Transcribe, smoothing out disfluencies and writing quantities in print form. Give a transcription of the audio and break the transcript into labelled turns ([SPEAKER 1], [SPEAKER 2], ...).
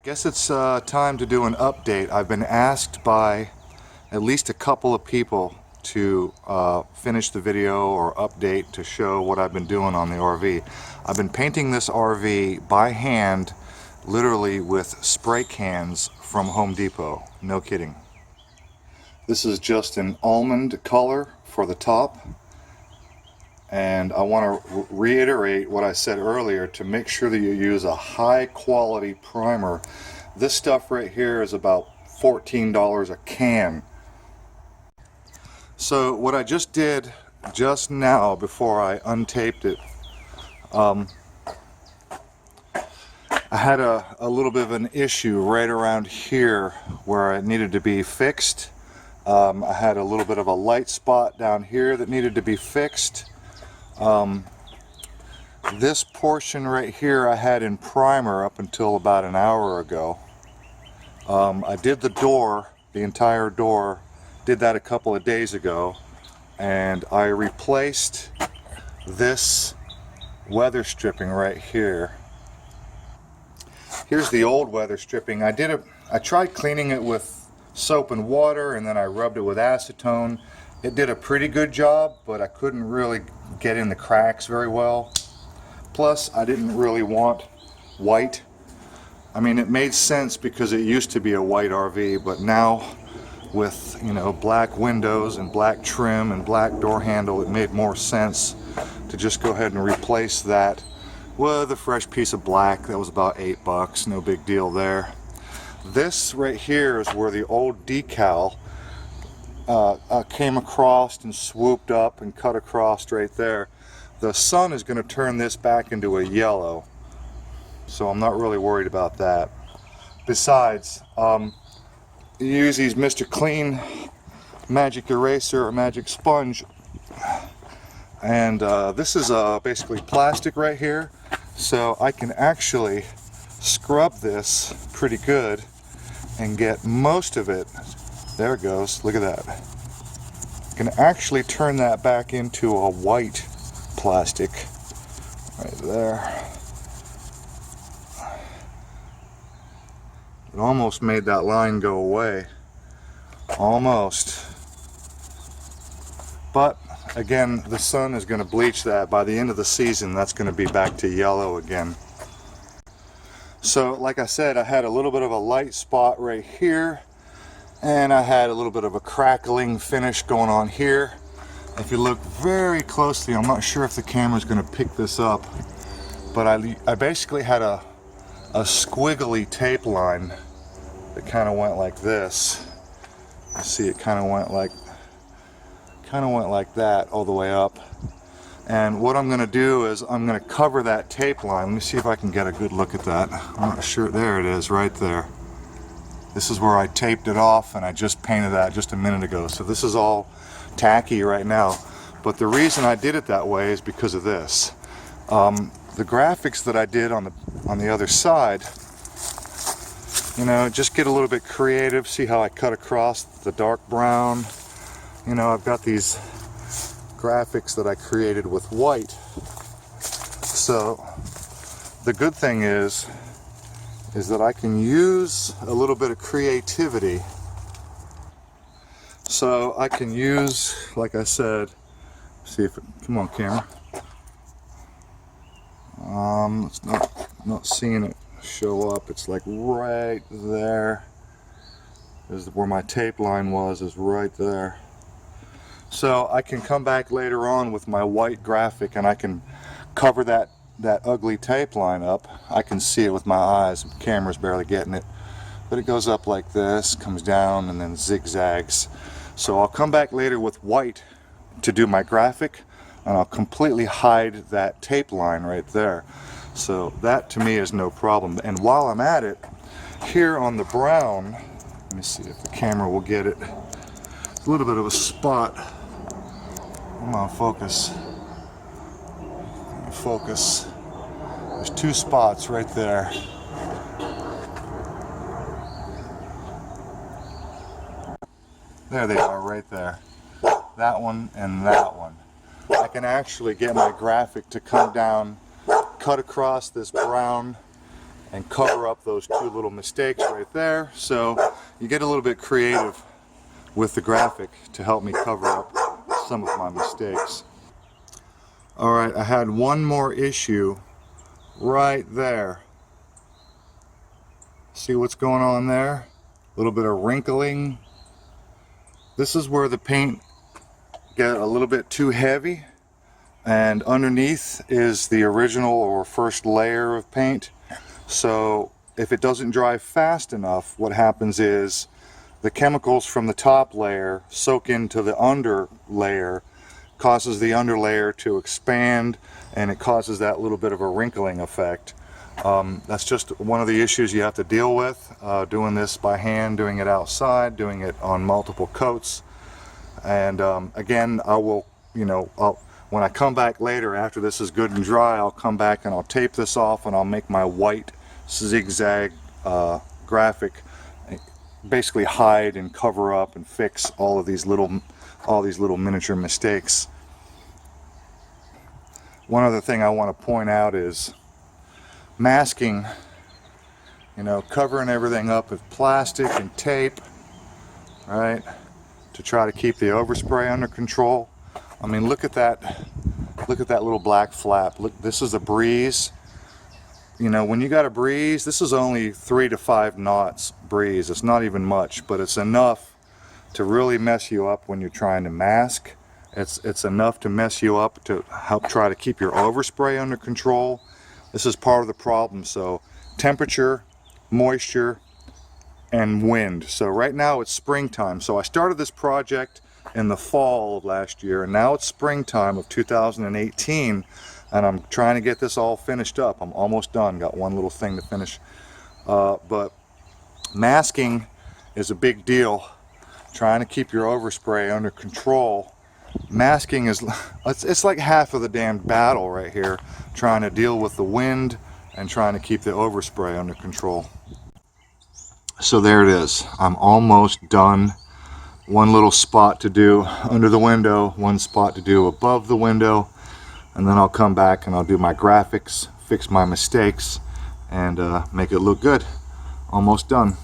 [SPEAKER 1] Guess it's time to do an update. I've been asked by at least a couple of people to finish the video or update to show what I've been doing on the RV. I've been painting this RV by hand, literally with spray cans from Home Depot. No kidding. This is just an almond color for the top. And I want to reiterate what I said earlier to make sure that you use a high quality primer. This stuff right here is about $14 a can. So what I just did just now before I untaped it, I had a little bit of an issue right around here where it needed to be fixed. I had a little bit of a light spot down here that needed to be fixed. This portion right here I had in primer up until about an hour ago. I did the door, the entire door, did that a couple of days ago, and I replaced this weather stripping right here. Here's the old weather stripping. I tried cleaning it with soap and water, and then I rubbed it with acetone. It did a pretty good job, but I couldn't really get in the cracks very well. Plus, I didn't really want white. I mean, it made sense because it used to be a white RV, but now with, you know, black windows and black trim and black door handle, it made more sense to just go ahead and replace that with a fresh piece of black. That was about $8, no big deal there. This right here is where the old decal came across and swooped up and cut across right there. The sun is going to turn this back into a yellow, so I'm not really worried about that. Besides, you use these Mr. Clean magic eraser or magic sponge, and this is basically plastic right here, so I can actually scrub this pretty good and get most of it. There it goes, look at that. I can actually turn that back into a white plastic right there. It almost made that line go away. Almost. But again, the sun is going to bleach that. By the end of the season, that's going to be back to yellow again. So like I said, I had a little bit of a light spot right here, and I had a little bit of a crackling finish going on here. If you look very closely, I'm not sure if the camera's going to pick this up, but I basically had a squiggly tape line that kind of went like this. You see, it kind of went like that all the way up. And what I'm going to do is I'm going to cover that tape line. Let me see if I can get a good look at that. I'm not sure. There it is, right there. This is where I taped it off, and I just painted that just a minute ago. So this is all tacky right now. But the reason I did it that way is because of this. The graphics that I did on the other side, you know, just get a little bit creative. See how I cut across the dark brown. You know, I've got these graphics that I created with white. So the good thing is that I can use a little bit of creativity. So I can use, like I said, see if it, come on camera. It's not seeing it show up. It's like right there. Is where my tape line was, is right there. So I can come back later on with my white graphic and I can cover that ugly tape line up. I can see it with my eyes. The camera's barely getting it. But it goes up like this, comes down, and then zigzags. So I'll come back later with white to do my graphic, and I'll completely hide that tape line right there. So that to me is no problem. And while I'm at it, here on the brown, let me see if the camera will get it. It's a little bit of a spot. Come on, focus. Focus. There's two spots right there. There they are, right there. That one and that one. I can actually get my graphic to come down, cut across this brown, and cover up those two little mistakes right there. So you get a little bit creative with the graphic to help me cover up some of my mistakes. Alright, I had one more issue right there. See what's going on there? A little bit of wrinkling. This is where the paint got a little bit too heavy, and underneath is the original or first layer of paint. So if it doesn't dry fast enough, what happens is the chemicals from the top layer soak into the under layer, causes the under layer to expand, and it causes that little bit of a wrinkling effect. That's just one of the issues you have to deal with doing this by hand, doing it outside, doing it on multiple coats. And again, I will, when I come back later after this is good and dry, I'll come back and I'll tape this off and I'll make my white zigzag graphic basically hide and cover up and fix all these little miniature mistakes. One other thing I want to point out is masking, covering everything up with plastic and tape, right, to try to keep the overspray under control. I mean, look at that little black flap. Look, this is a breeze. When you got a breeze, this is only 3 to 5 knots breeze. It's not even much, but it's enough to really mess you up when you're trying to mask. It's enough to mess you up to help try to keep your overspray under control. This is part of the problem. So temperature, moisture, and wind. So right now it's springtime. So I started this project in the fall of last year, and now it's springtime of 2018, and I'm trying to get this all finished up. I'm almost done. Got one little thing to finish. But masking is a big deal. Trying to keep your overspray under control. Masking is, it's like half of the damn battle right here, trying to deal with the wind and trying to keep the overspray under control. So there it is. I'm almost done. One little spot to do under the window, one spot to do above the window, and then I'll come back and I'll do my graphics, fix my mistakes, and make it look good. Almost done.